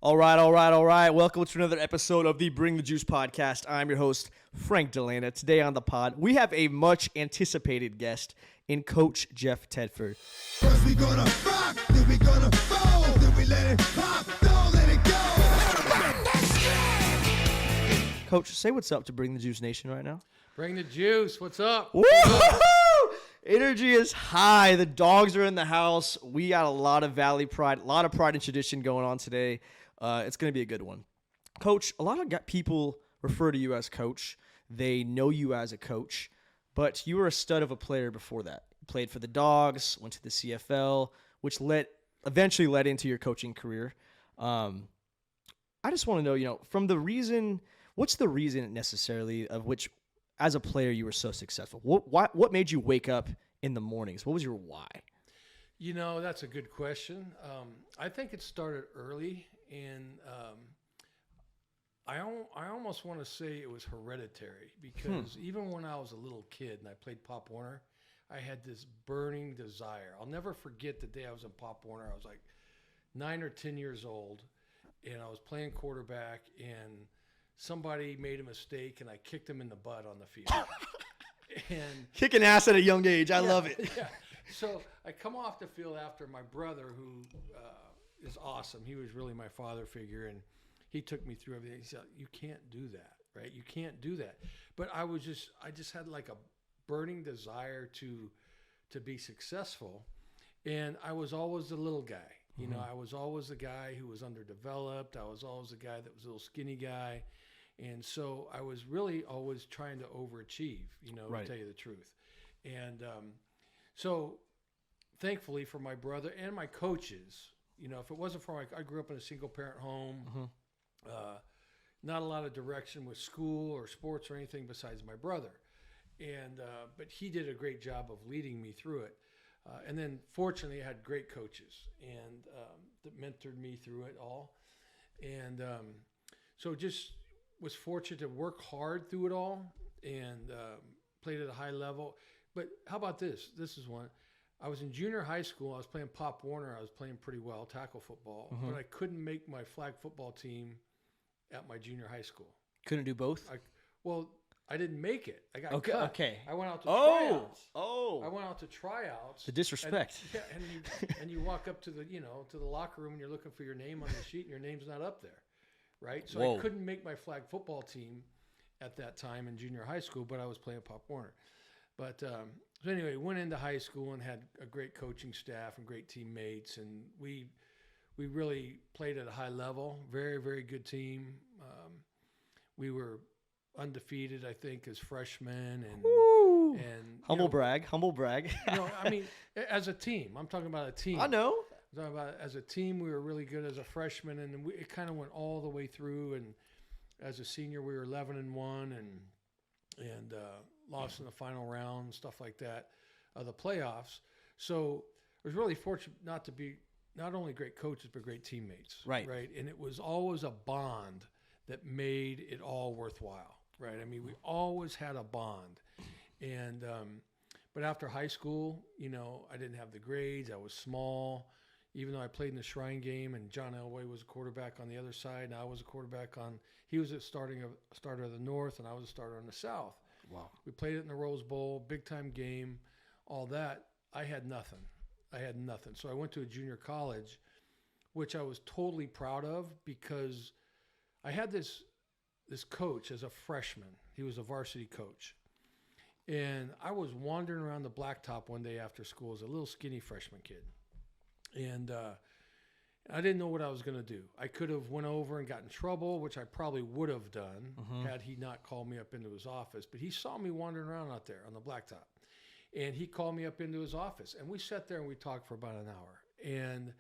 All right. Welcome to another episode of the Bring the Juice podcast. I'm your host, Frank Dalena. Today on the pod, we have a much anticipated guest in Coach Jeff Tedford. First we gonna rock, then we gonna fold, then we let it pop, don't let it go. Coach, say what's up to Bring the Juice Nation right now. Bring the juice. What's up? Woo! Energy is high. The dogs are in the house. We got a lot of Valley pride, a lot of pride and tradition going on today. It's going to be a good one. Coach, a lot of people refer to you as coach. They know you as a coach, but you were a stud of a player before that. You played for the Dogs, went to the CFL, which eventually led into your coaching career. I just want to know, what's the reason necessarily of which, as a player, you were so successful? What made you wake up in the mornings? What was your why? You know, that's a good question. I think it started early, and I almost want to say it was hereditary because even when I was a little kid and I played Pop Warner, I had this burning desire. I'll never forget the day I was in Pop Warner. I was like 9 or 10 years old, and I was playing quarterback, and somebody made a mistake, and I kicked him in the butt on the field. And kicking ass at a young age. I love it. Yeah. So I come off the field after my brother, who is awesome. He was really my father figure, and he took me through everything. He said, "You can't do that, right? You can't do that." But I just had like a burning desire to be successful, and I was always the little guy. You know, I was always the guy who was underdeveloped. I was always the guy that was a little skinny guy. And so I was really always trying to overachieve, to tell you the truth. And so thankfully for my brother and my coaches, if it wasn't for I grew up in a single parent home, not a lot of direction with school or sports or anything besides my brother. And but he did a great job of leading me through it. And then fortunately I had great coaches and that mentored me through it all. And so just was fortunate to work hard through it all and played at a high level. But how about this? This is one. I was in junior high school. I was playing Pop Warner. I was playing pretty well, tackle football. But I couldn't make my flag football team at my junior high school. Couldn't do both? I didn't make it. I got cut. Okay. I went out to tryouts. I went out to tryouts. The disrespect. And you walk up to the locker room and you're looking for your name on the sheet and your name's not up there. Right? So I couldn't make my flag football team at that time in junior high school, but I was playing Pop Warner. But so anyway, went into high school and had a great coaching staff and great teammates, and we really played at a high level. Very, very good team. We were undefeated, I think, as freshmen, and humble brag. I mean, as a team, I'm talking about a team. I know. I'm talking about as a team, we were really good as a freshman, and it kind of went all the way through. And as a senior, we were 11-1, and lost in the final round, stuff like that, the playoffs. So I was really fortunate not only great coaches but great teammates. Right. And it was always a bond that made it all worthwhile. Right. I mean, we always had a bond. And, but after high school, I didn't have the grades. I was small, even though I played in the Shrine game and John Elway was a quarterback on the other side. And I was a quarterback he was a starter of the North and I was a starter on the South. Wow. We played it in the Rose Bowl, big time game, all that. I had nothing. So I went to a junior college, which I was totally proud of because I had this coach as a freshman. He was a varsity coach. And I was wandering around the blacktop one day after school as a little skinny freshman kid. And I didn't know what I was going to do. I could have went over and got in trouble, which I probably would have done had he not called me up into his office. But he saw me wandering around out there on the blacktop. And he called me up into his office. And we sat there and we talked for about an hour. And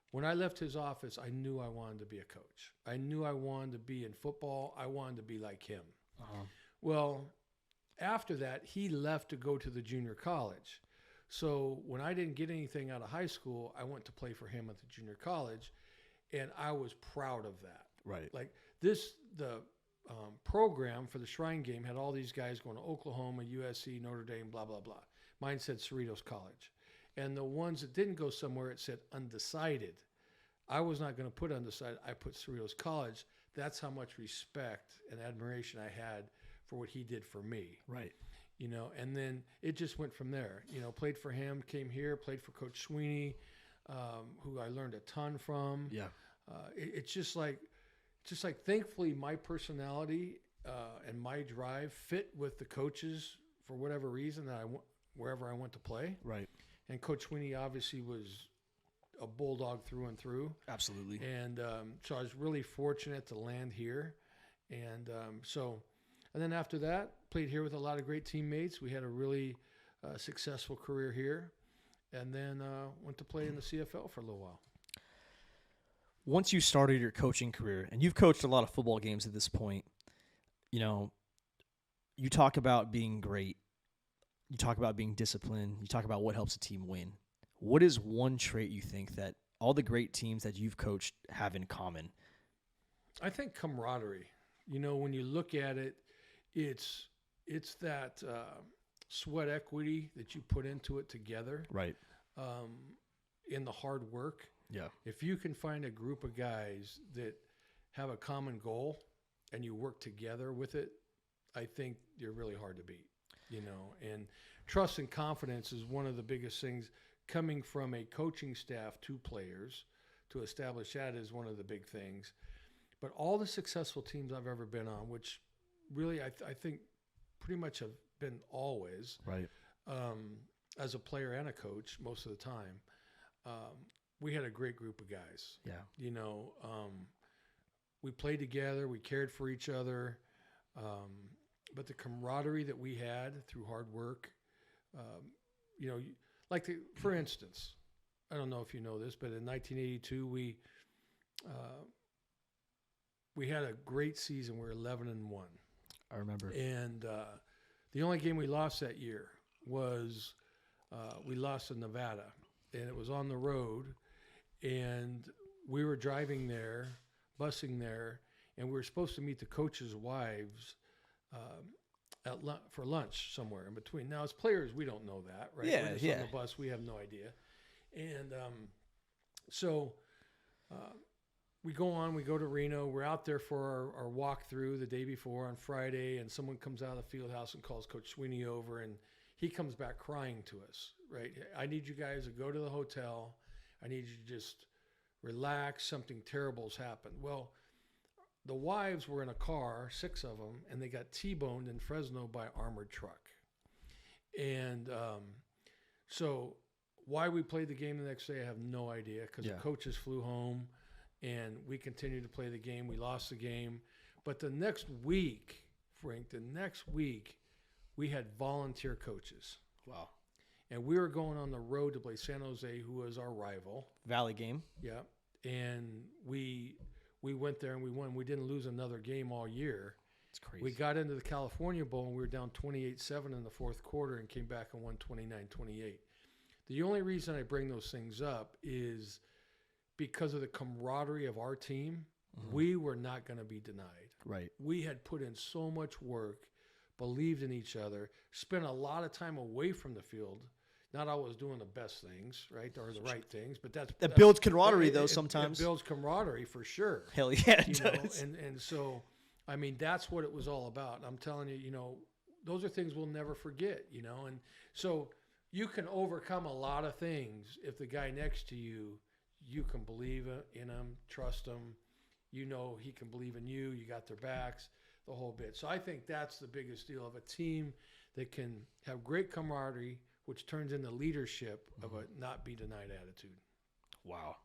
when I left his office, I knew I wanted to be a coach. I knew I wanted to be in football. I wanted to be like him. Well, after that, he left to go to the junior college. So when I didn't get anything out of high school, I went to play for him at the junior college, and I was proud of that. Right. Like the program for the Shrine game had all these guys going to Oklahoma, USC, Notre Dame, blah, blah, blah. Mine said Cerritos College. And the ones that didn't go somewhere, it said undecided. I was not going to put undecided. I put Cerritos College. That's how much respect and admiration I had for what he did for me. Right. You know, and then it just went from there. You know, played for him, came here, played for Coach Sweeney, who I learned a ton from. Yeah. It's just like thankfully my personality and my drive fit with the coaches for whatever reason that wherever I went to play. Right. And Coach Sweeney obviously was a bulldog through and through. Absolutely. And so I was really fortunate to land here. And and then after that, played here with a lot of great teammates. We had a really successful career here. And then went to play in the CFL for a little while. Once you started your coaching career, and you've coached a lot of football games at this point, you know, you talk about being great. You talk about being disciplined. You talk about what helps a team win. What is one trait you think that all the great teams that you've coached have in common? I think camaraderie. You know, when you look at it, it's that sweat equity that you put into it together. Right. In the hard work. Yeah. If you can find a group of guys that have a common goal and you work together with it, I think you're really hard to beat. You know, and trust and confidence is one of the biggest things coming from a coaching staff to players. To establish that is one of the big things. But all the successful teams I've ever been on, which really I think pretty much have been always, right, as a player and a coach most of the time, we had a great group of guys. Yeah. You know, we played together, we cared for each other, but the camaraderie that we had through hard work, you know, for instance, I don't know if you know this, but in 1982 we had a great season. We were 11-1. I remember. And the only game we lost that year was we lost to Nevada, and it was on the road, and we were driving there, busing there, and we were supposed to meet the coaches' wives for lunch somewhere in between. Now, as players, we don't know that, right? Yeah, We're just on the bus. We have no idea. And so we go to Reno. We're out there for our walkthrough the day before on Friday, and someone comes out of the field house and calls Coach Sweeney over, and he comes back crying to us, right? I need you guys to go to the hotel. I need you to just relax. Something terrible's happened. Well, the wives were in a car, 6 of them, and they got T-boned in Fresno by an armored truck. And so why we played the game the next day, I have no idea, because the coaches flew home, and we continued to play the game. We lost the game. But the next week, Frank, we had volunteer coaches. Wow. And we were going on the road to play San Jose, who was our rival. Valley game. Yeah. And we went there and we won. We didn't lose another game all year. It's crazy. We got into the California Bowl and we were down 28-7 in the fourth quarter and came back and won 29-28. The only reason I bring those things up is because of the camaraderie of our team. Mm-hmm. We were not going to be denied. Right. We had put in so much work, believed in each other, spent a lot of time away from the field. Not always doing the best things, right, or the right things, but that builds camaraderie, though, sometimes. It builds camaraderie for sure. Hell yeah, it does. And so, I mean, that's what it was all about. And I'm telling you, you know, those are things we'll never forget, you know. And so you can overcome a lot of things if the guy next to you, you can believe in him, trust him. You know he can believe in you. You got their backs, the whole bit. So I think that's the biggest deal of a team that can have great camaraderie, which turns into leadership of a not be denied attitude. Wow.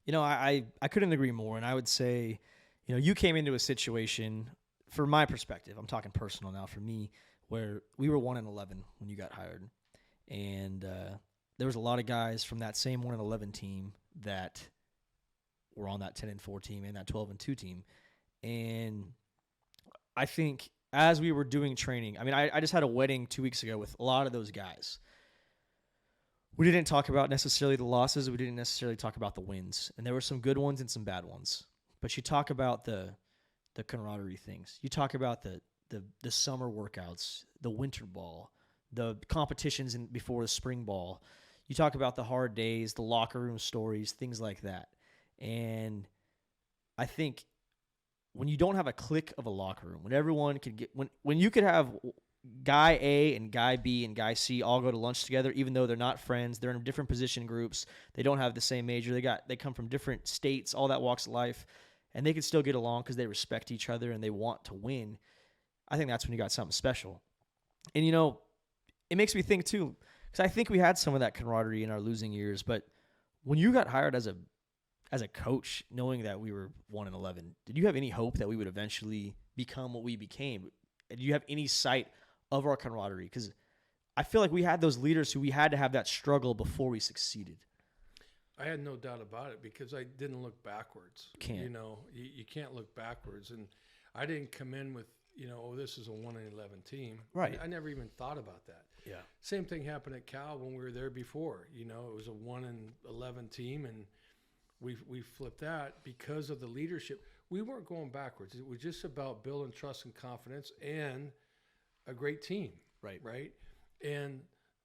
You know, I couldn't agree more. And I would say, you know, you came into a situation, from my perspective, I'm talking personal now for me, where we were 1-11 when you got hired. And there was a lot of guys from that same 1-11 team that were on that 10-4 team and that 12-2 team. And I think as we were doing training, I mean, I just had a wedding 2 weeks ago with a lot of those guys. We didn't talk about necessarily the losses. We didn't necessarily talk about the wins. And there were some good ones and some bad ones. But you talk about the camaraderie things. You talk about the summer workouts, the winter ball, the competitions before the spring ball. You talk about the hard days, the locker room stories, things like that. And I think when you don't have a clique of a locker room, when everyone can get when you could have guy A and guy B and guy C all go to lunch together, even though they're not friends, they're in different position groups, they don't have the same major, they come from different states, all that walks of life, and they can still get along because they respect each other and they want to win. I think that's when you got something special. And it makes me think too, because I think we had some of that camaraderie in our losing years, but when you got hired as a coach, knowing that we were 1-11, did you have any hope that we would eventually become what we became? Do you have any sight of our camaraderie? Because I feel like we had those leaders who we had to have that struggle before we succeeded. I had no doubt about it because I didn't look backwards. Can't. You can't look backwards. And I didn't come in with, this is a 1-11 team. Right. I never even thought about that. Yeah. Same thing happened at Cal when we were there before. It was a 1-11 team, and we flipped that because of the leadership. We weren't going backwards. It was just about building trust and confidence and a great team. Right. Right. And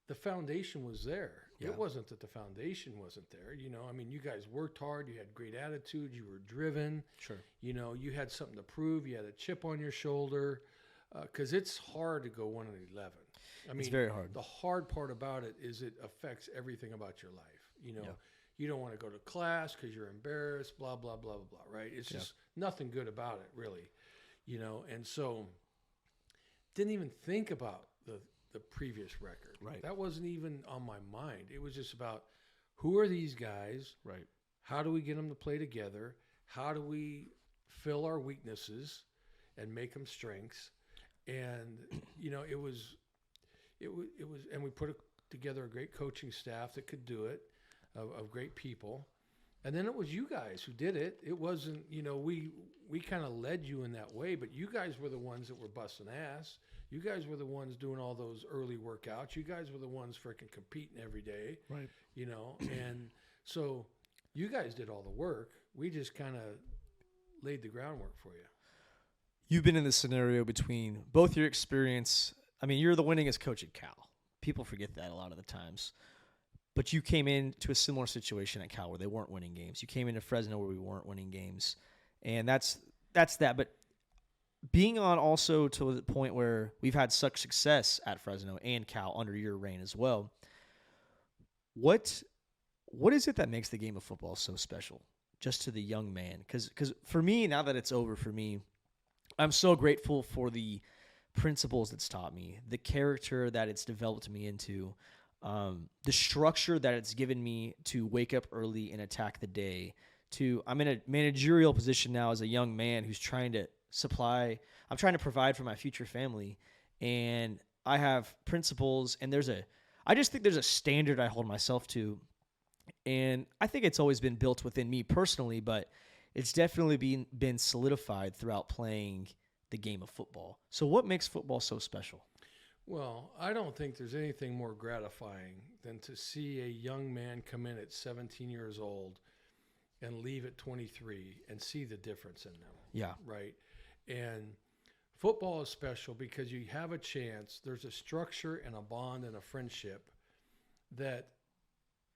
the foundation was there. Yeah. It wasn't that the foundation wasn't there. You guys worked hard. You had great attitude. You were driven. Sure. You had something to prove. You had a chip on your shoulder because it's hard to go 1-11. It's very hard. The hard part about it is it affects everything about your life. You don't want to go to class because you're embarrassed, blah, blah, blah, blah, blah, right? It's just nothing good about it, really. And so didn't even think about the previous record. Right. That wasn't even on my mind. It was just about who are these guys? Right. How do we get them to play together? How do we fill our weaknesses and make them strengths? And, it was, and we put together a great coaching staff that could do it, of great people. And then it was you guys who did it. It wasn't, we kind of led you in that way, but you guys were the ones that were busting ass. You guys were the ones doing all those early workouts. You guys were the ones freaking competing every day. Right. And so you guys did all the work. We just kind of laid the groundwork for you. You've been in this scenario between both your experience. I mean, you're the winningest coach at Cal. People forget that a lot of the times. But you came into a similar situation at Cal where they weren't winning games. You came into Fresno where we weren't winning games. And that's that. But being on also to the point where we've had such success at Fresno and Cal under your reign as well, what is it that makes the game of football so special just to the young man? Because for me, now that it's over for me, I'm so grateful for the principles it's taught me, the character that it's developed me into, the structure that it's given me to wake up early and attack the day. I'm in a managerial position now as a young man who's trying to I'm trying to provide for my future family, and I have principles, and I just think there's a standard I hold myself to, and I think it's always been built within me personally, but it's definitely been solidified throughout playing the game of football. So what makes football so special? Well, I don't think there's anything more gratifying than to see a young man come in at 17 years old and leave at 23 and see the difference in them. Yeah. Right. And football is special because you have a chance. There's a structure and a bond and a friendship that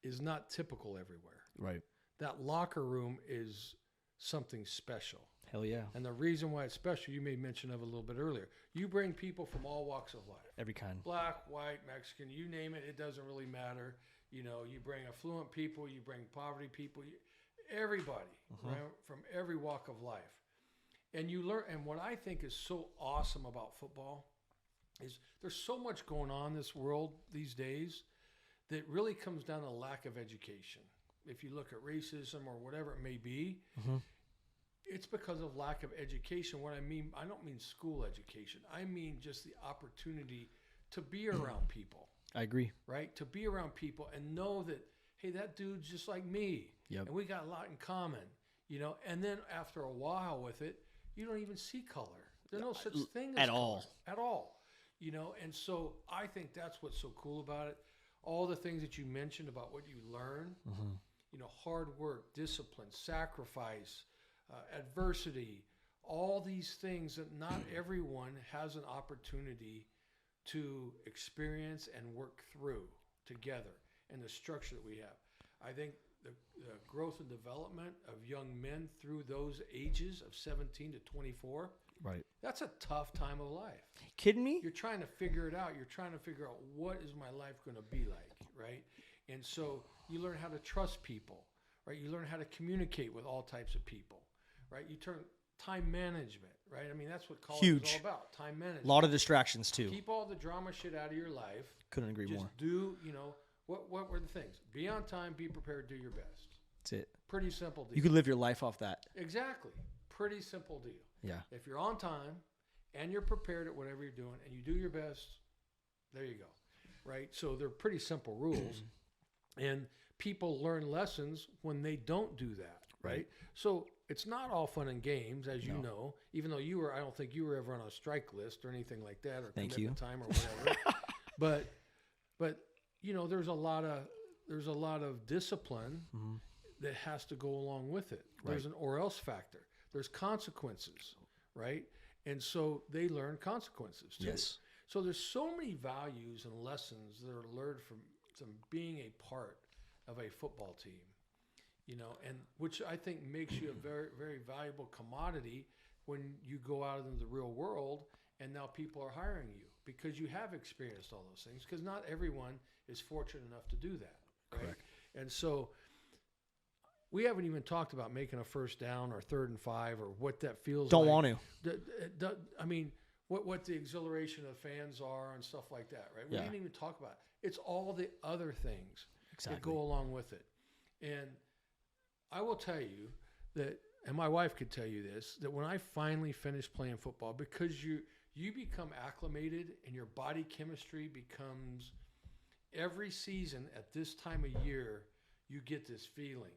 is not typical everywhere. Right. That locker room is something special. Hell yeah. And the reason why it's special, you made mention of a little bit earlier. You bring people from all walks of life. Every kind. Black, white, Mexican, you name it, it doesn't really matter. You bring affluent people, you bring poverty people, everybody, right, from every walk of life. And you learn, and what I think is so awesome about football is there's so much going on in this world these days that really comes down to lack of education. If you look at racism or whatever it may be, it's because of lack of education. What I mean, I don't mean school education. I mean just the opportunity to be around people. I agree. Right? To be around people and know that, hey, that dude's just like me. Yep. And we got a lot in common, And then after a while with it, you don't even see color. There's no such thing as at color, all. At all. And so I think that's what's so cool about it. All the things that you mentioned about what you learn, hard work, discipline, sacrifice, adversity, all these things that not everyone has an opportunity to experience and work through together in the structure that we have. I think the growth and development of young men through those ages of 17 to 24. Right. That's a tough time of life. Kidding me? You're trying to figure it out. You're trying to figure out what is my life going to be like, right? And so you learn how to trust people, right? You learn how to communicate with all types of people, right? You turn time management, right? I mean, that's what college is all about, time management. A lot of distractions, too. Keep all the drama shit out of your life. Couldn't agree more. Just do, what were the things? Be on time, be prepared, do your best. That's it. Pretty simple deal. You could live your life off that. Exactly. Pretty simple deal. Yeah. If you're on time and you're prepared at whatever you're doing and you do your best, there you go. Right? So they're pretty simple rules. And people learn lessons when they don't do that. Right? So it's not all fun and games, as you know, even though I don't think you were ever on a strike list or anything like that, or commitment time or whatever. but there's a lot of discipline that has to go along with it. There's an or else factor. There's consequences, right? And so they learn consequences too. Yes. So there's so many values and lessons that are learned from being a part of a football team, and which I think makes you a very, very valuable commodity when you go out into the real world and now people are hiring you because you have experienced all those things, because not everyone is fortunate enough to do that, right? Correct. And so we haven't even talked about making a first down or 3rd and 5 or what that feels Don't like. want to. I mean, what the exhilaration of fans are and stuff like that, right? We didn't even talk about it. It's all the other things that go along with it. And I will tell you that, and my wife could tell you this, that when I finally finished playing football, because you become acclimated and your body chemistry becomes, every season at this time of year, you get this feeling.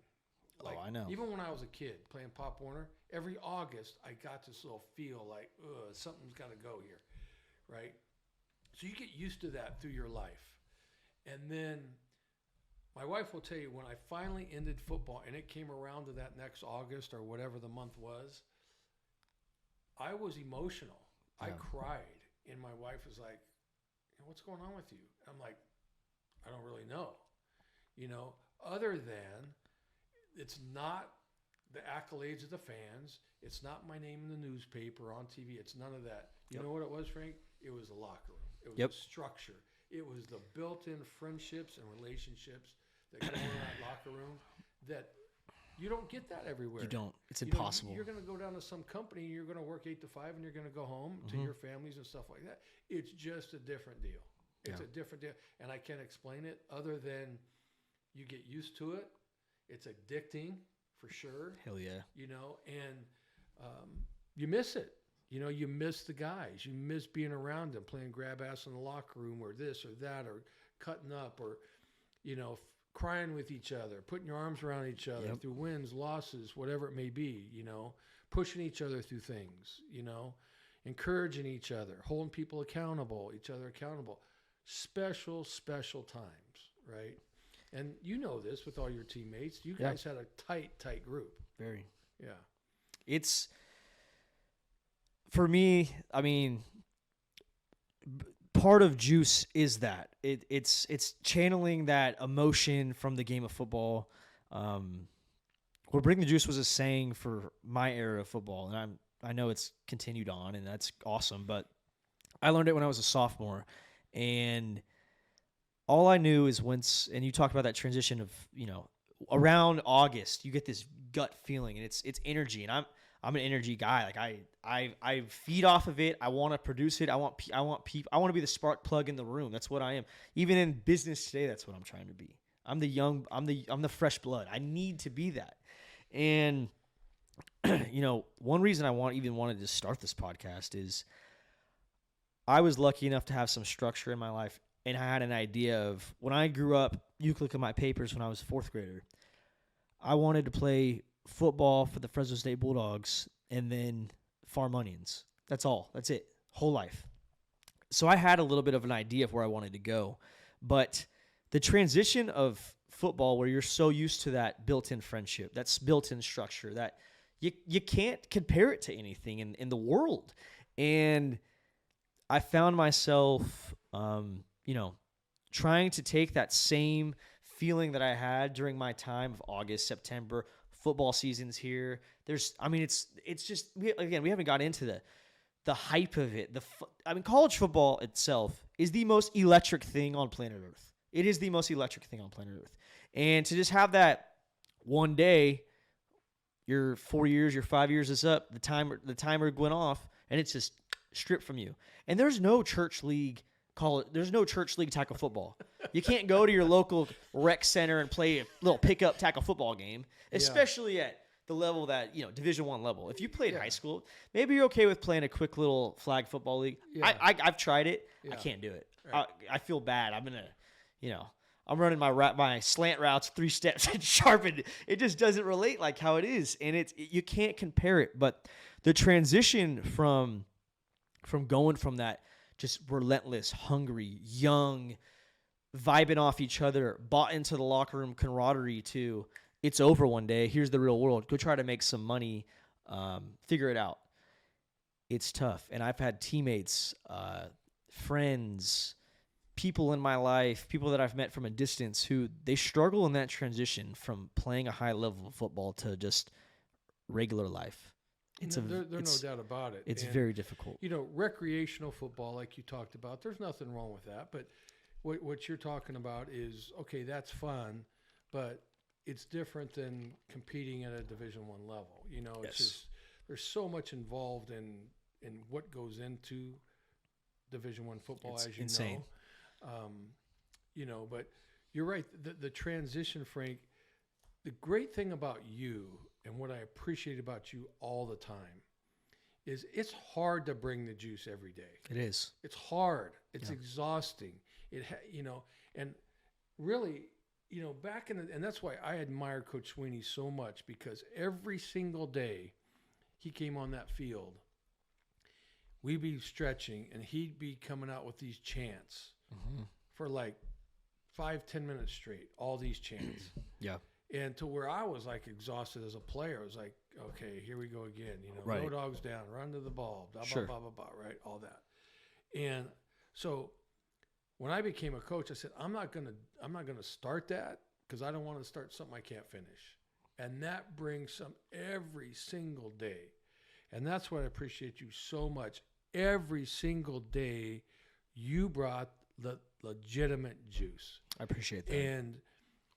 Like, I know. Even when I was a kid playing Pop Warner, every August I got this little feel like, something's got to go here, right? So you get used to that through your life. And then my wife will tell you, when I finally ended football and it came around to that next August or whatever the month was, I was emotional. I cried. And my wife was like, what's going on with you? I'm like, I don't really know. Other than it's not the accolades of the fans. It's not my name in the newspaper, on TV. It's none of that. You know what it was, Frank? It was the locker room. It was the structure. It was the built-in friendships and relationships that go in that locker room that you don't get that everywhere. You don't. It's impossible. You're going to go down to some company, you're going to work 8 to 5, and you're going to go home to your families and stuff like that. It's just a different deal. It's a different deal. And I can't explain it other than you get used to it. It's addicting for sure. Hell yeah. And you miss it. You miss the guys. You miss being around them, playing grab ass in the locker room or this or that, or cutting up, or, crying with each other, putting your arms around each other through wins, losses, whatever it may be, pushing each other through things, encouraging each other, holding people accountable, each other accountable. Special, special times, right? And you know this with all your teammates. You guys had a tight group. Very. Yeah. It's, for me, I mean, part of Juice is that. It's channeling that emotion from the game of football. Bring the Juice was a saying for my era of football, and I know it's continued on, and that's awesome, but I learned it when I was a sophomore, and all I knew is and you talk about that transition of, around August, you get this gut feeling, and it's energy, and I'm an energy guy. Like I feed off of it. I want to produce it. I want to be the spark plug in the room. That's what I am. Even in business today, that's what I'm trying to be. I'm the fresh blood. I need to be that. And one reason I wanted to start this podcast is I was lucky enough to have some structure in my life. And I had an idea of, when I grew up, you could look at my papers when I was a 4th grader, I wanted to play football for the Fresno State Bulldogs and then farm onions. That's all. That's it. Whole life. So I had a little bit of an idea of where I wanted to go. But the transition of football, where you're so used to that built-in friendship, that's built-in structure, that you can't compare it to anything in the world. And I found myself, trying to take that same feeling that I had during my time of August, September, football season's here. It's just, we haven't got into the hype of it. College football itself is the most electric thing on planet Earth. It is the most electric thing on planet Earth. And to just have that one day, your 4 years, your 5 years is up, the timer went off, and it's just stripped from you. And there's no church league tackle football. You can't go to your local rec center and play a little pickup tackle football game, especially at the level that, Division I level. If you played high school, maybe you're okay with playing a quick little flag football league. Yeah. I've tried it. Yeah. I can't do it. Right. I feel bad. I'm running my slant routes 3 steps and sharpened. It just doesn't relate like how it is, and you can't compare it. But the transition from going from that just relentless, hungry, young, vibing off each other, bought into the locker room camaraderie to it's over one day. Here's the real world. Go try to make some money. Figure it out. It's tough, and I've had teammates, friends, people in my life, people that I've met from a distance who they struggle in that transition from playing a high level of football to just regular life. There's no doubt about it. It's very difficult. Recreational football, like you talked about, there's nothing wrong with that. But what you're talking about is, okay, that's fun, but it's different than competing at a Division I level. It's just there's so much involved in what goes into Division I football, it's as you insane. But you're right. The transition, Frank, the great thing about you and what I appreciate about you all the time is it's hard to bring the juice every day. It is. It's hard. It's exhausting. And really, back and that's why I admire Coach Sweeney so much, because every single day he came on that field, we'd be stretching and he'd be coming out with these chants. Mm-hmm. For like 5-10 minutes straight, all these chants. Yeah. And to where I was like exhausted as a player, I was like, okay, here we go again. Right. No dogs down, run to the ball, blah, blah, blah, blah, blah, right? All that. And so when I became a coach, I said, I'm not gonna start that because I don't want to start something I can't finish. And that brings some every single day. And that's what I appreciate you so much. Every single day you brought the legitimate juice. I appreciate that. And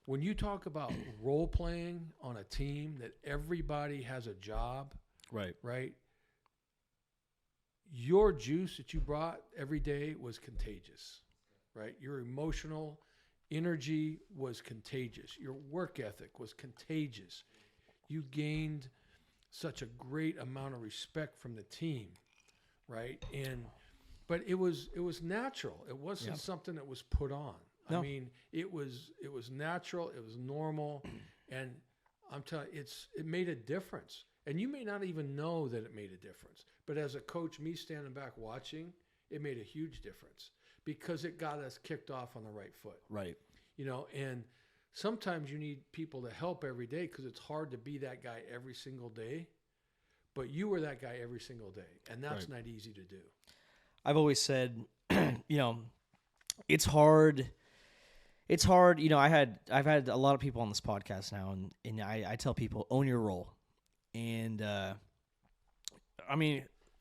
when you talk about role playing on a team that everybody has a job, right? Your juice that you brought every day was contagious, right? Your emotional energy was contagious. Your work ethic was contagious. You gained such a great amount of respect from the team, right? But it was natural. It wasn't something that was put on. No. I mean, it was natural. It was normal, and I'm telling you, it made a difference. And you may not even know that it made a difference. But as a coach, me standing back watching, it made a huge difference because it got us kicked off on the right foot. Right. And sometimes you need people to help every day because it's hard to be that guy every single day. But you were that guy every single day, and that's not easy to do. I've always said, it's hard. It's hard. I've had a lot of people on this podcast now, and I tell people, own your role. And,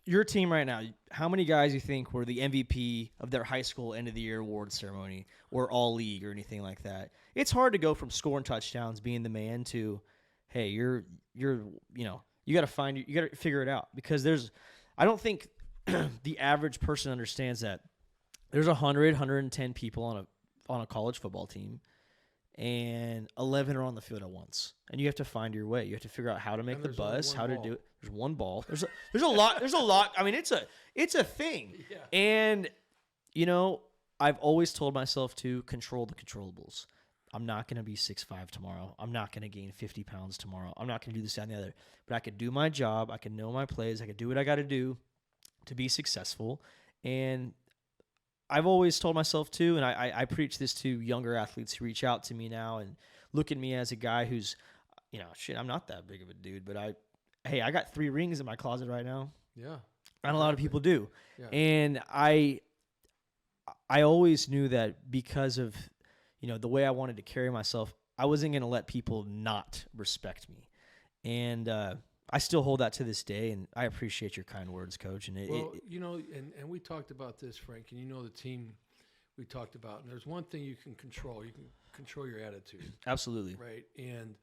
your team right now, how many guys you think were the MVP of their high school end of the year award ceremony or all league or anything like that? It's hard to go from scoring touchdowns, being the man to, hey, you got to figure it out, because I don't think the average person understands that there's 110 people on a college football team, and 11 are on the field at once, and you have to find your way. You have to figure out how to make the bus, how to do it. There's one ball. There's a lot. There's a lot. I mean, it's a thing. Yeah. And I've always told myself to control the controllables. I'm not going to be 6'5" tomorrow. I'm not going to gain 50 pounds tomorrow. I'm not going to do this, that, and the other. But I could do my job. I can know my plays. I could do what I got to do to be successful. And I've always told myself too, and I preach this to younger athletes who reach out to me now and look at me as a guy who's, I'm not that big of a dude, but I got 3 rings in my closet right now. Yeah. Not a lot of people do. Yeah. And I always knew that because of, the way I wanted to carry myself, I wasn't going to let people not respect me. And I still hold that to this day, and I appreciate your kind words, Coach. And and we talked about this, Frank, and the team we talked about. And there's one thing you can control. You can control your attitude. Absolutely. Right? And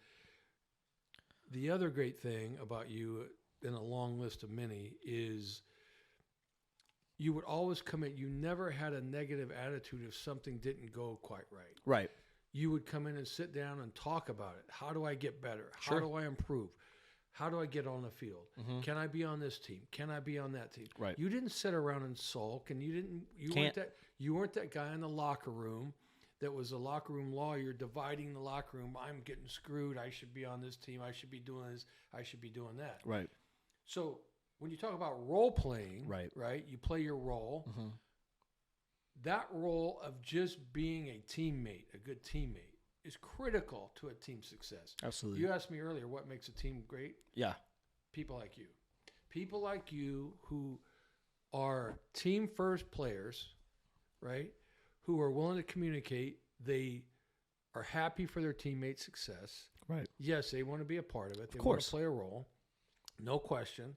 the other great thing about you, in a long list of many, is you would always come in. You never had a negative attitude if something didn't go quite right. Right. You would come in and sit down and talk about it. How do I get better? Sure. How do I improve? How do I get on the field? Mm-hmm. Can I be on this team? Can I be on that team? Right. You didn't sit around and sulk, and you weren't that guy in the locker room that was a locker room lawyer dividing the locker room. I'm getting screwed. I should be on this team. I should be doing this. I should be doing that. Right. So when you talk about role playing, right, you play your role. Mm-hmm. That role of just being a teammate, a good teammate, is critical to a team's success. Absolutely. You asked me earlier what makes a team great. Yeah. People like you. People like you who are team first players, right? Who are willing to communicate. They are happy for their teammates' success. Right. Yes, they want to be a part of it. They Of want course. to play a role. No question.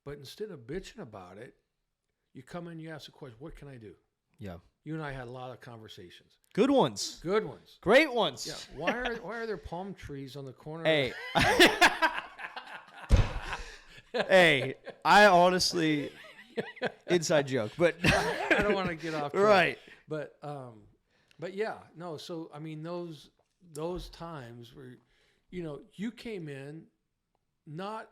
But instead of bitching about it, you come in, you ask the question, what can I do? Yeah. You and I had a lot of conversations. Good ones. Good ones. Great ones. Yeah. Why are there palm trees on the corner? Hey. Hey, I honestly, inside joke, but I don't want to get off track. Right. But yeah, no. So I mean, those times where, you came in not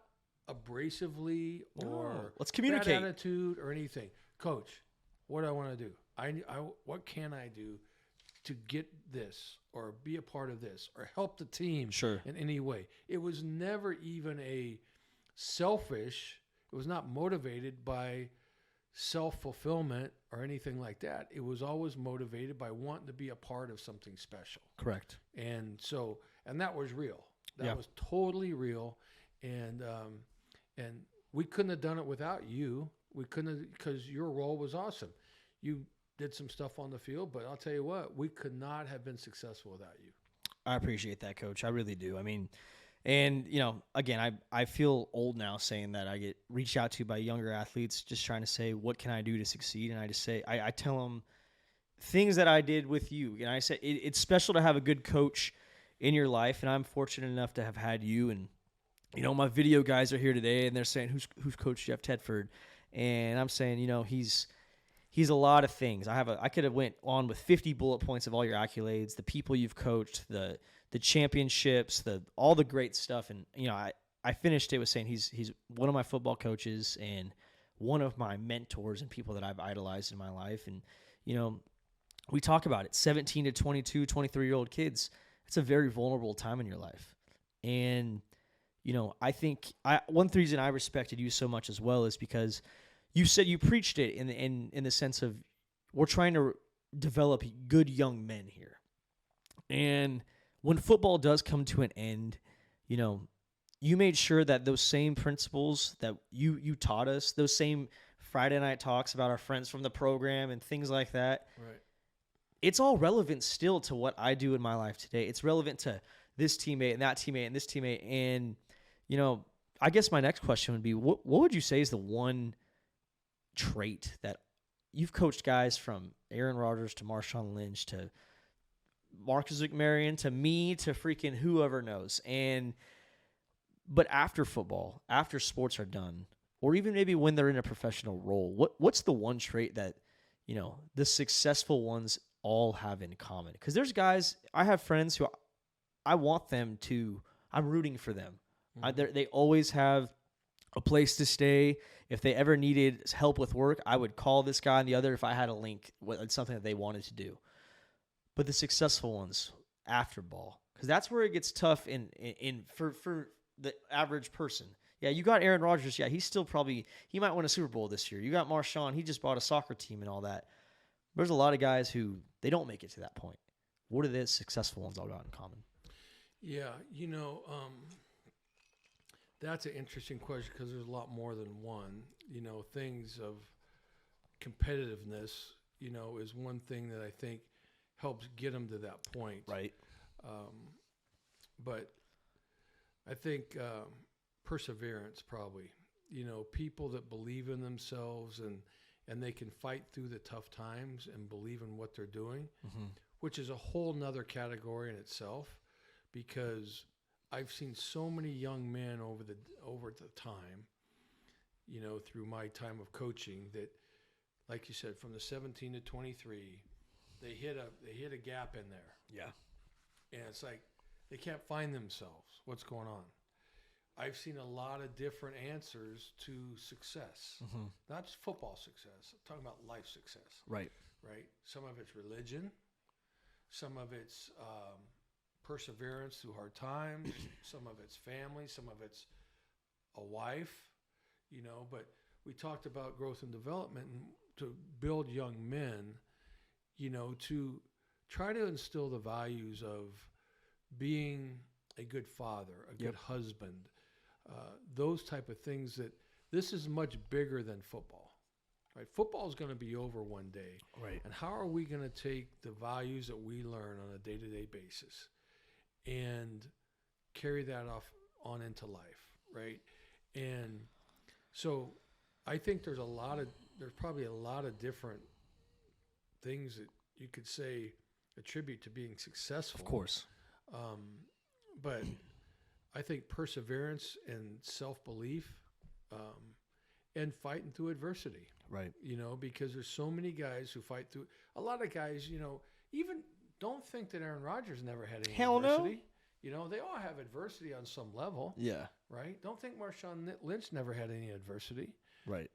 abrasively or let's communicate. bad attitude or anything. Coach, what do I want to do? What can I do to get this or be a part of this or help the team Sure. in any way? It was never even a selfish. It was not motivated by self-fulfillment or anything like that. It was always motivated by wanting to be a part of something special. Correct. And that was real. That Yeah. was totally real. And we couldn't have done it without you. We couldn't have, because your role was awesome. You did some stuff on the field, but I'll tell you what, we could not have been successful without you. I appreciate that, Coach. I really do. I mean, and, again, I feel old now saying that. I get reached out to by younger athletes just trying to say, what can I do to succeed? And I just say, I tell them things that I did with you. And I say, it's special to have a good coach in your life. And I'm fortunate enough to have had you. And, my video guys are here today and they're saying, who's Coach Jeff Tedford? And I'm saying, he's a lot of things. I could have went on with 50 bullet points of all your accolades, the people you've coached, the championships, all the great stuff. And I finished it with saying he's one of my football coaches and one of my mentors and people that I've idolized in my life. And we talk about it. 17 to 22, 23-year-old kids. It's a very vulnerable time in your life. And I think one reason I respected you so much as well is because you said you preached it in the sense of we're trying to develop good young men here. And when football does come to an end, you made sure that those same principles that you taught us, those same Friday night talks about our friends from the program and things like that, Right. It's all relevant still to what I do in my life today. It's relevant to this teammate and that teammate and this teammate. And, I guess my next question would be, what would you say is the one trait that you've coached guys from Aaron Rodgers to Marshawn Lynch to Marcus McMaryion to me to freaking whoever knows. But after football, after sports are done, or even maybe when they're in a professional role, what's the one trait that, the successful ones all have in common? Because there's guys, I have friends who I'm rooting for them. Mm-hmm. They always have a place to stay. If they ever needed help with work, I would call this guy and the other if I had a link with something that they wanted to do. But the successful ones after ball, because that's where it gets tough for the average person. Yeah, you got Aaron Rodgers. Yeah, he might win a Super Bowl this year. You got Marshawn. He just bought a soccer team and all that. There's a lot of guys who they don't make it to that point. What are the successful ones all got in common? Yeah, that's an interesting question because there's a lot more than one. Things of competitiveness, is one thing that I think helps get them to that point. Right. But I think perseverance probably. People that believe in themselves and they can fight through the tough times and believe in what they're doing, which is a whole nother category in itself, because I've seen so many young men over the time, through my time of coaching, that, like you said, from the 17 to 23, they hit a gap in there. Yeah. And it's like they can't find themselves. What's going on? I've seen a lot of different answers to success, not just football success. I'm talking about life success. Right. Right. Some of it's religion. Some of it's perseverance through hard times. Some of it's family. Some of it's a wife. But we talked about growth and development, and to build young men, to try to instill the values of being a good father, a good husband, those type of things. That this is much bigger than football, right? Football is going to be over one day, right? And how are we going to take the values that we learn on a day-to-day basis and carry that on into life, right? And so I think there's probably a lot of different things that you could say attribute to being successful. Of course. But I think perseverance and self-belief, and fighting through adversity. Right. Because there's so many guys who fight through. A lot of guys, even don't think that Aaron Rodgers never had any adversity. No. They all have adversity on some level. Yeah. Right? Don't think Marshawn Lynch never had any adversity. Right.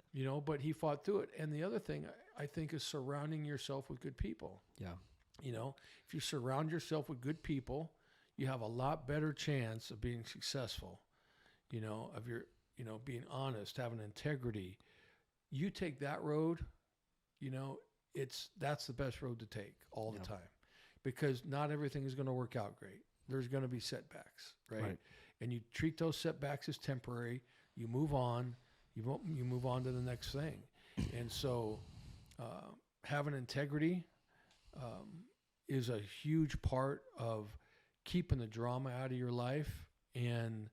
But he fought through it. And the other thing I think is surrounding yourself with good people. Yeah. If you surround yourself with good people, you have a lot better chance of being successful, of your, being honest, having integrity. You take that road, that's the best road to take all the time, because not everything is going to work out great. There's going to be setbacks, right? And you treat those setbacks as temporary. You move on. You move on to the next thing. And so having integrity is a huge part of keeping the drama out of your life and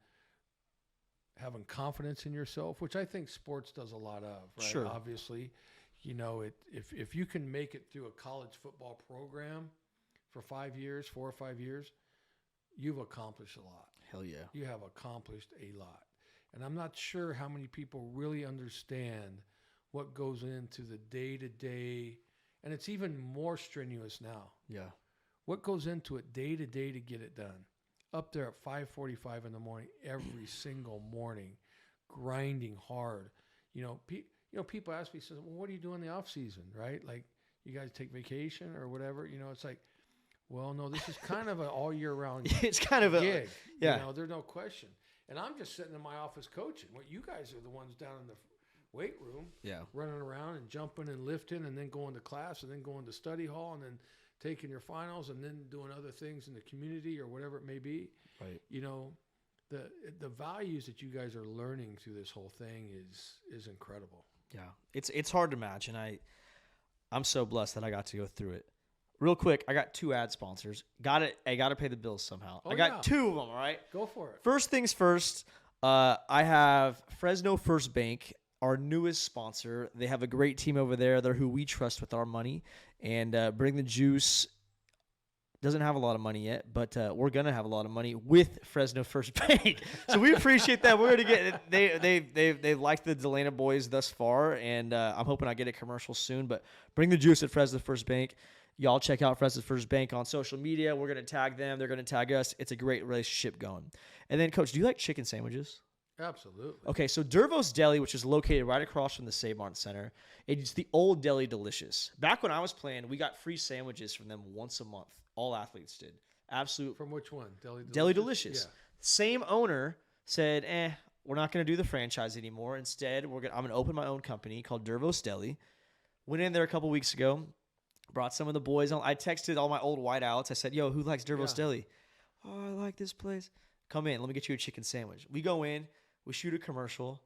having confidence in yourself, which I think sports does a lot of, right? Sure. Obviously, if you can make it through a college football program for 4 or 5 years, you've accomplished a lot. Hell yeah. You have accomplished a lot. And I'm not sure how many people really understand what goes into the day-to-day, and it's even more strenuous now. Yeah. What goes into it day to day to get it done? Up there at 5:45 in the morning, every single morning, grinding hard. People ask me, "Well, what do you do in the off season?" Right? Like, you guys take vacation or whatever. It's like, well, no, this is kind of an all year round. It's kind of a gig. Yeah. There's no question. And I'm just sitting in my office coaching. What you guys are the ones down in the weight room, running around and jumping and lifting, and then going to class, and then going to study hall, and then taking your finals, and then doing other things in the community or whatever it may be. Right. The values that you guys are learning through this whole thing is incredible. Yeah. It's hard to match, and I'm so blessed that I got to go through it. Real quick, I got 2 ad sponsors. I got to pay the bills somehow. I got 2 of them, all right? Go for it. First things first, I have Fresno First Bank, our newest sponsor. They have a great team over there. They're who we trust with our money. And Bring the Juice doesn't have a lot of money yet, but we're going to have a lot of money with Fresno First Bank. So we appreciate that. We're going to get they've liked the Dalena boys thus far, and I'm hoping I get a commercial soon. But Bring the Juice at Fresno First Bank. Y'all check out Fresno First Bank on social media. We're going to tag them. They're going to tag us. It's a great relationship going. And then, Coach, do you like chicken sandwiches? Absolutely. Okay, so Dervo's Deli, which is located right across from the Save Mart Center, it's the old Deli Delicious. Back when I was playing, we got free sandwiches from them once a month. All athletes did. Absolute. From which one? Deli Delicious. Yeah. Same owner said, we're not going to do the franchise anymore. Instead, I'm going to open my own company called Dervo's Deli. Went in there a couple weeks ago, brought some of the boys on. I texted all my old whiteouts. I said, yo, who likes Dervo's Deli? Oh, I like this place. Come in. Let me get you a chicken sandwich. We go in. We shoot a commercial.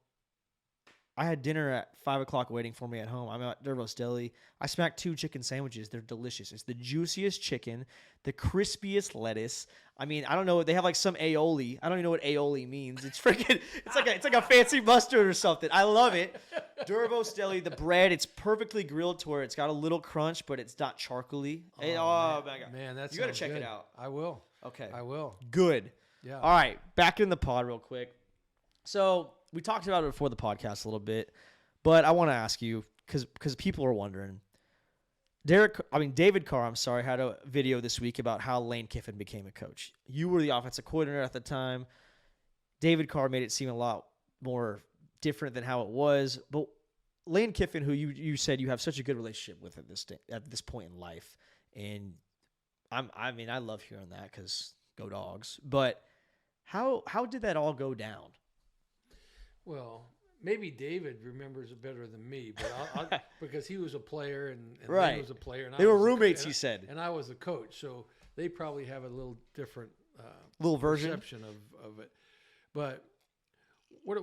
I had dinner at 5 o'clock waiting for me at home. I'm at Dervo's Deli. I smacked 2 chicken sandwiches. They're delicious. It's the juiciest chicken, the crispiest lettuce. I mean, I don't know. They have like some aioli. I don't even know what aioli means. It's freaking. It's like a fancy mustard or something. I love it. Dervo's Deli. The bread. It's perfectly grilled to where it's got a little crunch, but it's not charcoaly. Oh my god, man, that's you gotta check it out. I will. Okay, I will. Good. Yeah. All right, back in the pod real quick. So we talked about it before the podcast a little bit, but I want to ask you because people are wondering. David Carr, had a video this week about how Lane Kiffin became a coach. You were the offensive coordinator at the time. David Carr made it seem a lot more different than how it was. But Lane Kiffin, who you said you have such a good relationship with at this point in life, and I love hearing that because go Dogs. But how did that all go down? Well, maybe David remembers it better than me, but I'll because he was a player and right. Lane was a player, and they were roommates. You said, and I was the coach, so they probably have a little different little perception of it. But what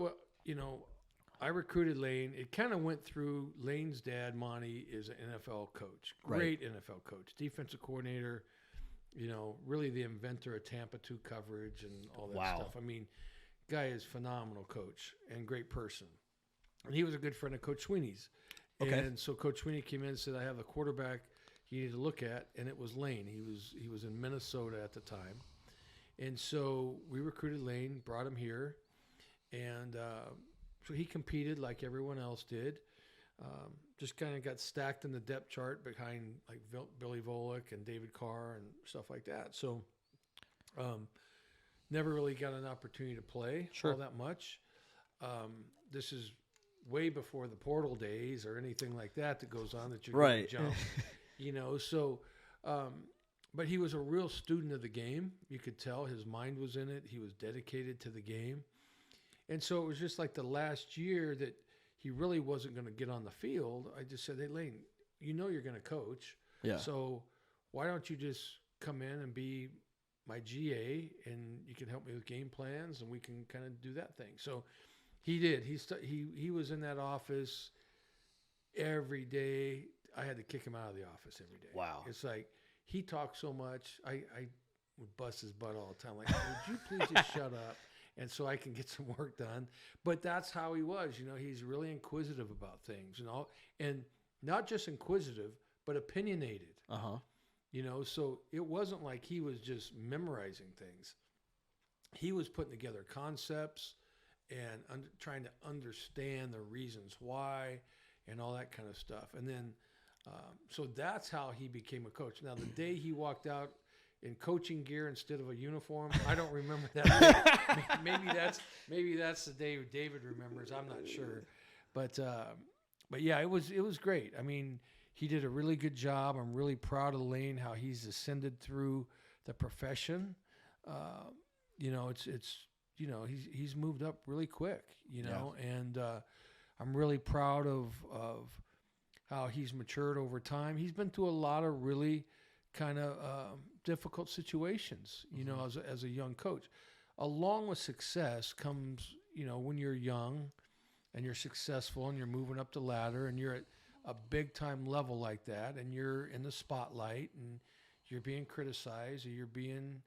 I recruited Lane. It kind of went through Lane's dad. Monty is an NFL coach, great NFL coach, defensive coordinator. Really the inventor of Tampa 2 coverage and all that stuff. I mean. Guy is phenomenal coach and great person. And he was a good friend of Coach Sweeney's. Okay. And so Coach Sweeney came in and said, I have a quarterback you need to look at, and it was Lane. He was in Minnesota at the time. And so we recruited Lane, brought him here, and so he competed like everyone else did. Just kind of got stacked in the depth chart behind like Billy Volek and David Carr and stuff like that. So never really got an opportunity to play all that much. This is way before the portal days or anything like that goes on that you're going to jump. So, but he was a real student of the game. You could tell his mind was in it. He was dedicated to the game. And so it was just like the last year that he really wasn't going to get on the field. I just said, hey, Lane, you're going to coach. Yeah. So why don't you just come in and be my GA, and you can help me with game plans, and we can kind of do that thing. So he did. He was in that office every day. I had to kick him out of the office every day. Wow. It's like he talked so much. I would bust his butt all the time. Like, would you please just shut up, and so I can get some work done. But that's how he was. He's really inquisitive about things, and not just inquisitive, but opinionated. Uh-huh. So it wasn't like he was just memorizing things. He was putting together concepts and trying to understand the reasons why and all that kind of stuff. And then, so that's how he became a coach. Now, the day he walked out in coaching gear instead of a uniform, I don't remember that. maybe that's the day David remembers. I'm not sure. But yeah, it was great. I mean, he did a really good job. I'm really proud of Lane, how he's ascended through the profession. He's moved up really quick, and I'm really proud of how he's matured over time. He's been through a lot of really kind of difficult situations, as a young coach. Along with success comes, when you're young and you're successful and you're moving up the ladder and you're at a big time level like that, and you're in the spotlight and you're being criticized or you're being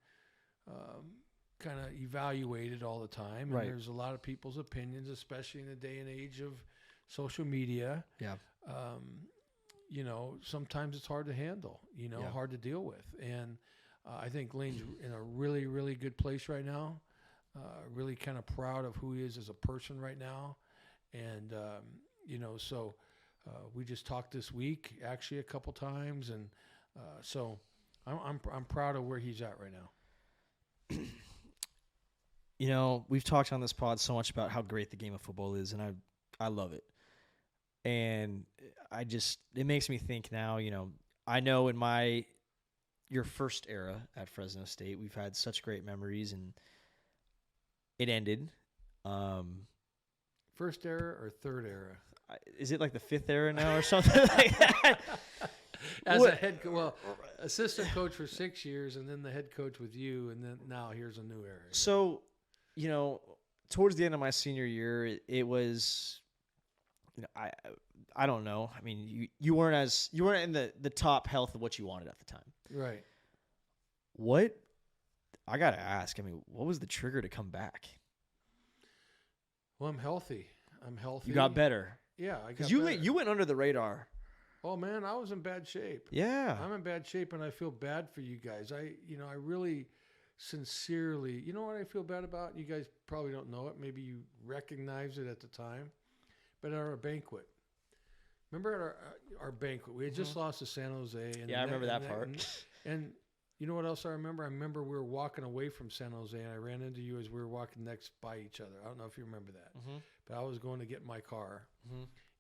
kind of evaluated all the time. And there's a lot of people's opinions, especially in the day and age of social media. Yeah. Sometimes it's hard to handle, hard to deal with. And I think Lane's in a really, really good place right now. Really kind of proud of who he is as a person right now. And, so we just talked this week, actually a couple times. And so I'm proud of where he's at right now. We've talked on this pod so much about how great the game of football is, and I love it. And it makes me think now, I know in your first era at Fresno State, we've had such great memories, and it ended. First era or third era? Is it like the fifth era now or something like that? As a head assistant coach for 6 years, and then the head coach with you, and then now here's a new era. So, towards the end of my senior year, it was I don't know. I mean, you weren't in the top health of what you wanted at the time. Right. What I gotta ask. I mean, what was the trigger to come back? Well, I'm healthy. You got better. Yeah, I got Because better. you went under the radar. Oh man, I was in bad shape. Yeah. I'm in bad shape, and I feel bad for you guys. I really sincerely, you know what I feel bad about? You guys probably don't know it. Maybe you recognize it at the time. But at our banquet, remember at our banquet, we had just lost to San Jose. And I remember that part. And you know what else I remember? I remember we were walking away from San Jose, and I ran into you as we were walking next by each other. I don't know if you remember that. But I was going to get my car.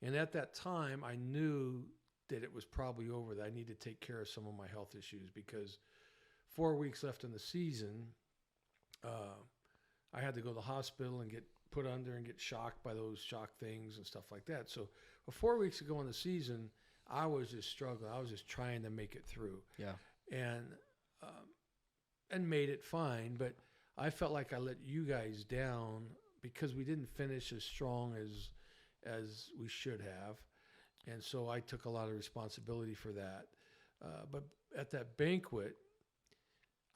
And at that time, I knew that it was probably over, that I needed to take care of some of my health issues, because 4 weeks left in the season, I had to go to the hospital and get put under and get shocked by those shock things and stuff like that. So 4 weeks ago in the season, I was just struggling. I was just trying to make it through. Yeah. And made it fine, but I felt like I let you guys down because we didn't finish as strong as we should have. And so I took a lot of responsibility for that. But at that banquet,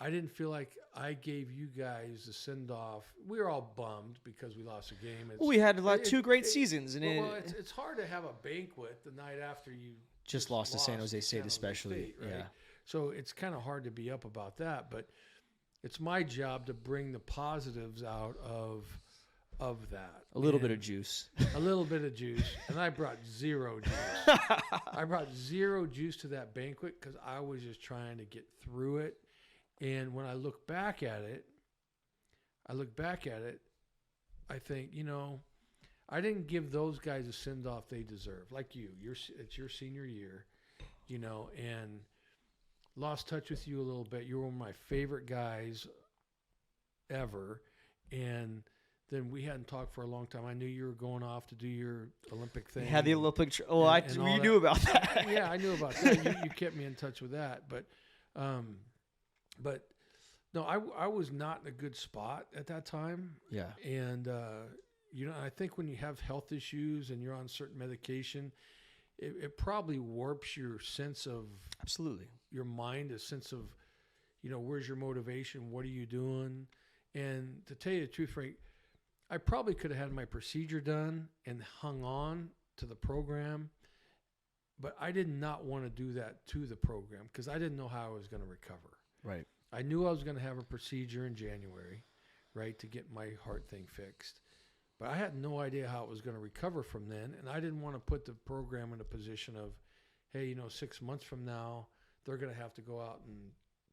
I didn't feel like I gave you guys the send-off. We were all bummed because we lost a game. We had two great seasons. It's hard to have a banquet the night after you just lost to San Jose State, especially. Right? Yeah. So it's kind of hard to be up about that. But it's my job to bring the positives out of that. A little bit of juice. A little bit of juice. And I brought zero juice. I brought zero juice to that banquet because I was just trying to get through it. And when I look back at it, I think, I didn't give those guys a send-off they deserve. Like you. It's your senior year, and lost touch with you a little bit. You were one of my favorite guys ever. And then we hadn't talked for a long time. I knew you were going off to do your Olympic thing. You had the Olympic. You knew about that. Yeah, I knew about that. You kept me in touch with that. But no, I was not in a good spot at that time. Yeah. And, I think when you have health issues and you're on certain medication, it probably warps your sense of absolutely your mind, a sense of, where's your motivation? What are you doing? And to tell you the truth, Frank, I probably could have had my procedure done and hung on to the program, but I did not want to do that to the program because I didn't know how I was going to recover. Right. I knew I was going to have a procedure in January, right, to get my heart thing fixed. But I had no idea how it was going to recover from then, and I didn't want to put the program in a position of, hey, 6 months from now, they're going to have to go out and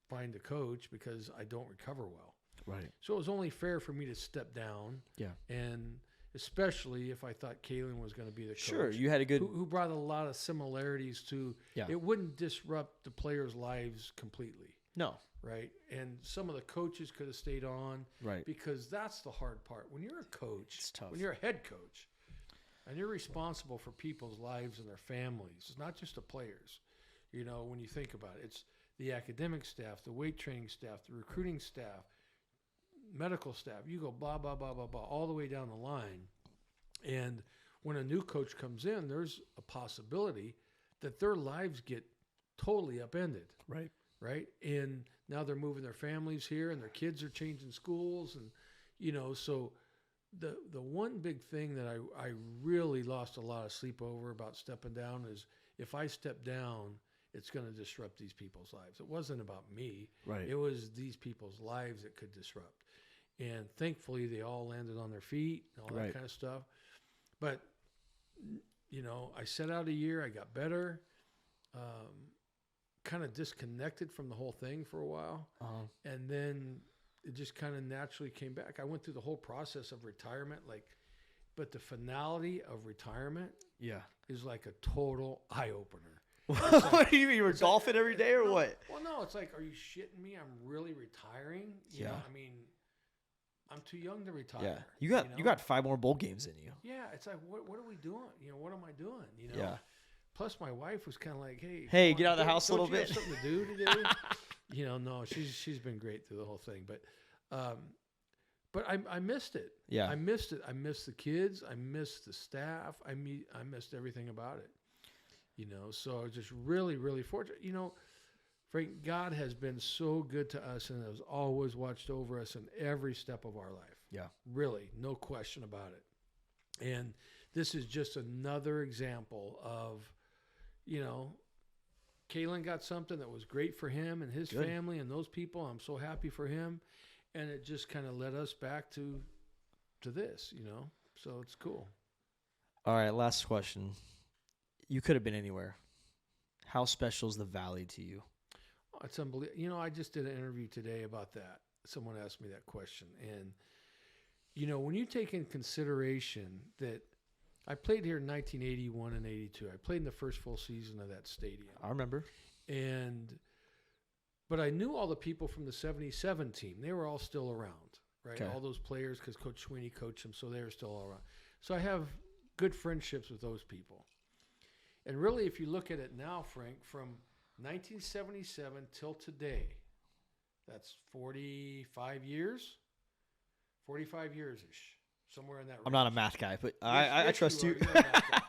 find a coach because I don't recover well. Right. So it was only fair for me to step down. Yeah. And especially if I thought Kalen was going to be the coach. Sure, you had a good... Who brought a lot of similarities to... Yeah. It wouldn't disrupt the players' lives completely. No. Right? And some of the coaches could have stayed on. Right. Because that's the hard part. When you're a coach... It's tough. When you're a head coach, and you're responsible for people's lives and their families, it's not just the players. When you think about it, it's the academic staff, the weight training staff, the recruiting staff, medical staff, you go blah, blah, blah, blah, blah, all the way down the line. And when a new coach comes in, there's a possibility that their lives get totally upended. Right. Right. And now they're moving their families here and their kids are changing schools. And, so the one big thing that I really lost a lot of sleep over about stepping down is if I step down, it's going to disrupt these people's lives. It wasn't about me. Right. It was these people's lives it could disrupt. And thankfully, they all landed on their feet and all that kind of stuff. But, I set out a year. I got better, kind of disconnected from the whole thing for a while. Uh-huh. And then it just kind of naturally came back. I went through the whole process of retirement, but the finality of retirement is like a total eye-opener. What do you mean? You were golfing every day or what? Well, no, it's like, are you shitting me? I'm really retiring? You know, I mean, I'm too young to retire. Yeah. You got 5 more bowl games in you. Yeah. It's like, what are we doing? What am I doing? Yeah. Plus, my wife was kind of like, hey, get out of the house a little bit. Have something to do today? No, she's been great through the whole thing. But I missed it. Yeah. I missed it. I missed the kids. I missed the staff. I missed everything about it. You know, so I was just really, really fortunate. You know, Frank, God has been so good to us and has always watched over us in every step of our life. Yeah. Really, no question about it. And this is just another example of, you know, Kalen got something that was great for him and his family and those people. I'm so happy for him. And it just kind of led us back to this, you know. So it's cool. All right, last question. You could have been anywhere. How special is the Valley to you? Oh, it's unbelievable. You know, I just did an interview today about that. Someone asked me that question. And, you know, when you take in consideration that I played here in 1981 and 82. I played in the first full season of that stadium. I remember. But I knew all the people from the 77 team. They were all still around, right? Okay. All those players, because Coach Sweeney coached them, so they were still all around. So I have good friendships with those people. And really, if you look at it now, Frank, from 1977 till today, that's 45 years? 45 years-ish, somewhere in that range. I'm not a math guy, but Yes, I trust you. You're a math guy.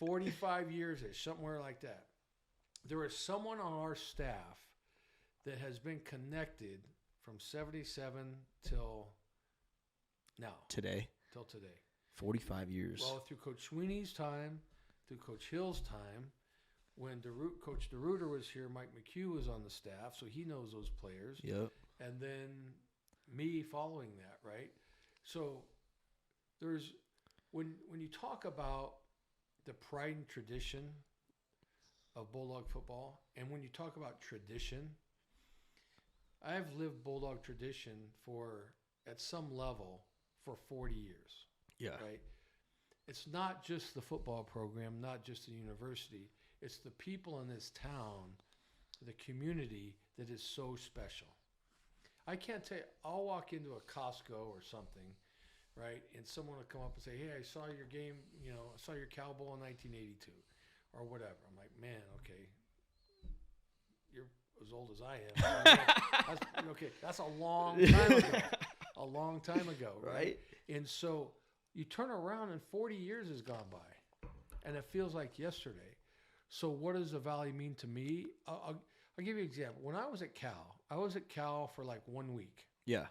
45 years-ish, somewhere like that. There is someone on our staff that has been connected from 77 till now. Today. Till today. 45 years. Well, through Coach Sweeney's time, through Coach Hill's time, when Coach DeRuiter was here, Mike McHugh was on the staff, so he knows those players. Yep. And then me following that, right? So there's when you talk about the pride and tradition of Bulldog football, and when you talk about tradition, I've lived Bulldog tradition at some level for 40 years. Yeah. Right? It's not just the football program, not just the university. It's the people in this town, the community that is so special. I can't tell you, I'll walk into a Costco or something, right, and someone will come up and say, hey, I saw your game, you know, I saw your Cow Bowl in 1982 or whatever. I'm like, man, okay, you're as old as I am. That's a long time ago. A long time ago, right? And so you turn around and 40 years has gone by, and it feels like yesterday. So what does the Valley mean to me? I'll give you an example. When I was at Cal for like 1 week. Yeah.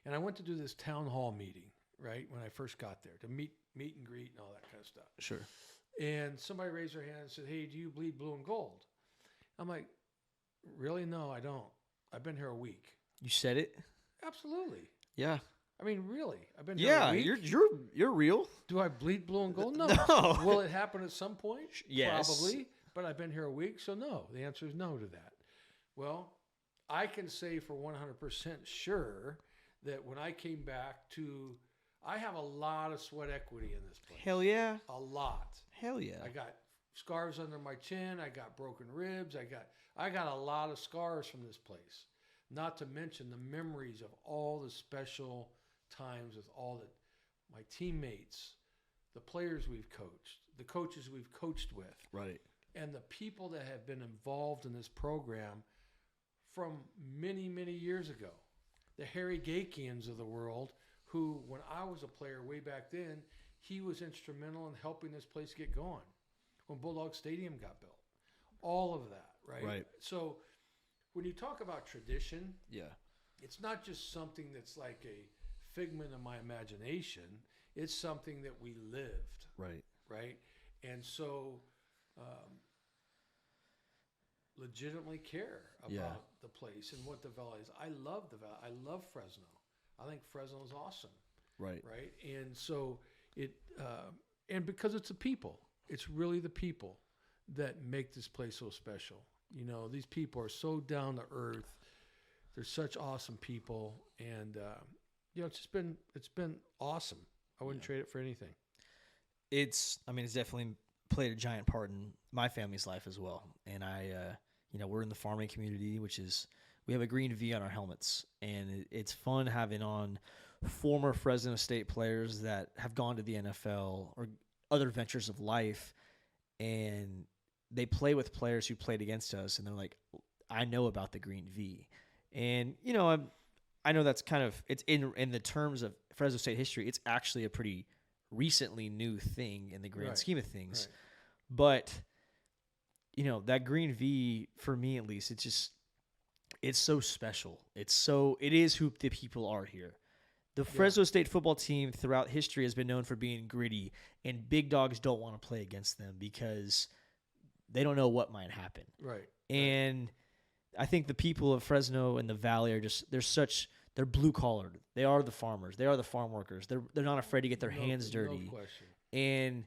And I went to do this town hall meeting, right, when I first got there, to meet and greet and all that kind of stuff. Sure. And somebody raised their hand and said, hey, do you bleed blue and gold? I'm like, really? No, I don't. I've been here a week. You said it? Absolutely. Yeah. I mean, really? I've been here a week. You're real. Do I bleed blue and gold? No. No. Will it happen at some point? Yes. Probably. But I've been here a week, so no. The answer is no to that. Well, I can say for 100% sure that when I came back I have a lot of sweat equity in this place. Hell yeah. A lot. Hell yeah. I got scars under my chin. I got broken ribs. I got a lot of scars from this place. Not to mention the memories of all the special times with my teammates, the players we've coached, the coaches we've coached with. Right. And the people that have been involved in this program from many, many years ago. The Harry Gakians of the world, who, when I was a player way back then, he was instrumental in helping this place get going when Bulldog Stadium got built. All of that, right? Right. So when you talk about tradition, Yeah. it's not just something that's like a figment of my imagination. It's something that we lived. Right. Right? And so legitimately care about the place and what the Valley is. I love the Valley. I love Fresno. I think Fresno is awesome. Right. Right? And so and because it's the people. It's really the people that make this place so special. You know, these people are so down to earth. They're such awesome people, and you know, it's been awesome. I wouldn't trade it for anything. It's definitely played a giant part in my family's life as well. And we're in the farming community, we have a green V on our helmets, and it's fun having on former Fresno State players that have gone to the NFL or other ventures of life, and they play with players who played against us, and they're like, I know about the green V. And, you know, I know that's kind of, it's in the terms of Fresno State history, it's actually a pretty recently new thing in the grand scheme of things. Right. But, that green V, for me at least, it's so special. It is who the people are here. The Fresno State football team throughout history has been known for being gritty, and big dogs don't want to play against them because they don't know what might happen. Right. And I think the people of Fresno and the Valley are they're blue collared. They are the farmers. They are the farm workers. They're not afraid to get their hands dirty. No question. And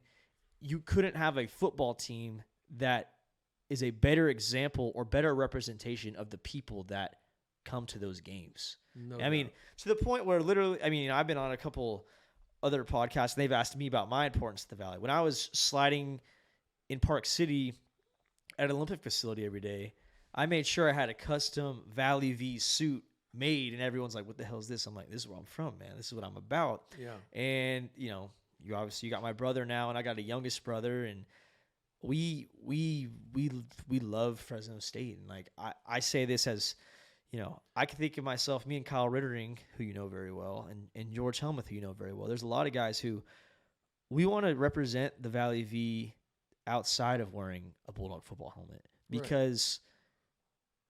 you couldn't have a football team that is a better example or better representation of the people that come to those games. No I mean, to the point where literally, I've been on a couple other podcasts and they've asked me about my importance to the Valley. When I was sliding in Park City at an Olympic facility every day, I made sure I had a custom Valley V suit made, and everyone's like, what the hell is this? I'm like, this is where I'm from, man. This is what I'm about. Yeah. And, you obviously got my brother now, and I got a youngest brother, and we love Fresno State. And like I say this as, I can think of myself, me and Kyle Rittering, who you know very well, and George Helmuth, who you know very well. There's a lot of guys who we want to represent the Valley V outside of wearing a Bulldog football helmet, because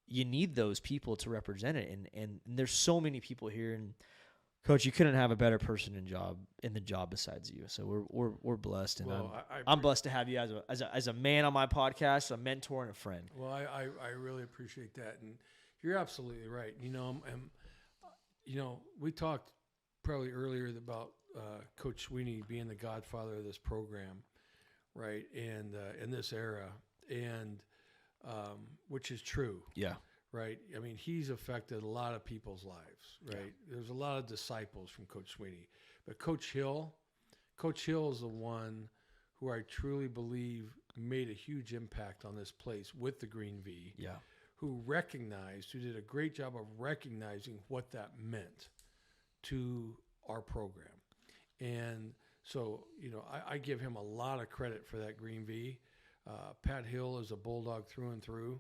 you need those people to represent it. And there's so many people here, and Coach, you couldn't have a better person in the job besides you. So we're blessed, and I'm blessed to have you as a man on my podcast, a mentor, and a friend. Well, I really appreciate that, and you're absolutely right. We talked probably earlier about Coach Sweeney being the godfather of this program, right? And in this era, and which is true. Yeah. Right. I mean, he's affected a lot of people's lives, right? Yeah. There's a lot of disciples from Coach Sweeney, but Coach Hill is the one who I truly believe made a huge impact on this place with the Green V. Yeah. Who did a great job of recognizing what that meant to our program. And so, I give him a lot of credit for that Green V. Pat Hill is a Bulldog through and through.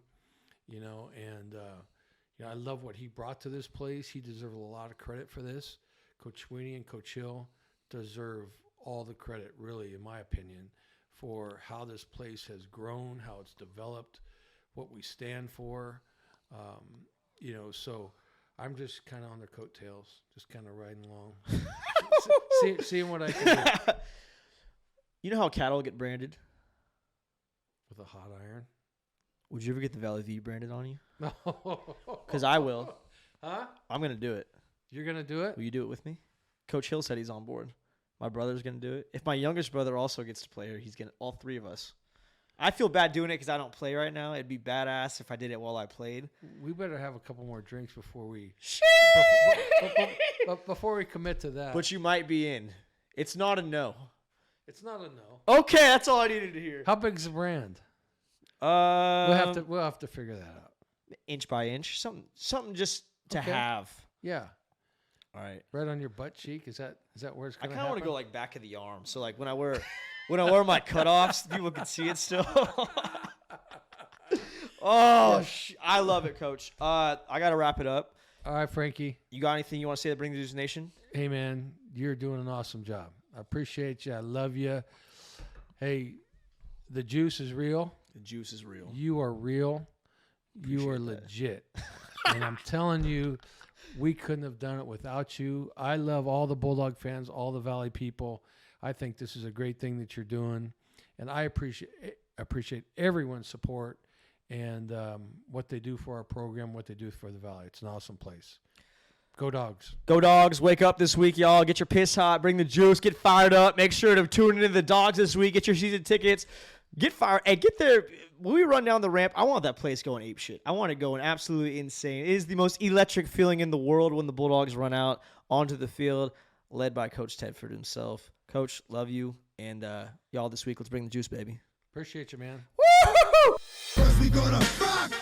I love what he brought to this place. He deserves a lot of credit for this. Coach Sweeney and Coach Hill deserve all the credit, really, in my opinion, for how this place has grown, how it's developed, what we stand for. So I'm just kind of on their coattails, just kind of riding along, seeing what I can do. You know how cattle get branded? With a hot iron. Would you ever get the Valley V branded on you? No. Because I will. Huh? I'm going to do it. You're going to do it? Will you do it with me? Coach Hill said he's on board. My brother's going to do it. If my youngest brother also gets to play here, he's going to, all three of us. I feel bad doing it because I don't play right now. It'd be badass if I did it while I played. We better have a couple more drinks before we But before we commit to that. But you might be in. It's not a no. It's not a no. Okay, that's all I needed to hear. How big's the brand? We'll have to figure that out. Inch by inch, something just to have. Yeah. All right. Right on your butt cheek. Is that where it's I gonna kind of want to happen? go like back of the arm, so like when I wear my cutoffs, people can see it still. I love it, Coach. I gotta wrap it up. All right, Frankie. You got anything you want to say to Bring the Juice Nation? Hey, man, you're doing an awesome job. I appreciate you. I love you. Hey, the juice is real. The juice is real. You are real. You are legit. And I'm telling you, we couldn't have done it without you. I love all the Bulldog fans, all the Valley people. I think this is a great thing that you're doing. And I appreciate everyone's support and what they do for our program, what they do for the Valley. It's an awesome place. Go Dogs. Go Dogs. Wake up this week, y'all. Get your piss hot. Bring the juice. Get fired up. Make sure to tune into the Dogs this week. Get your season tickets. Get fired. Hey, get there. When we run down the ramp, I want that place going ape shit. I want it going absolutely insane. It is the most electric feeling in the world when the Bulldogs run out onto the field, led by Coach Tedford himself. Coach, love you. And y'all this week, let's bring the juice, baby. Appreciate you, man. Woo-hoo-hoo! First we gonna rock.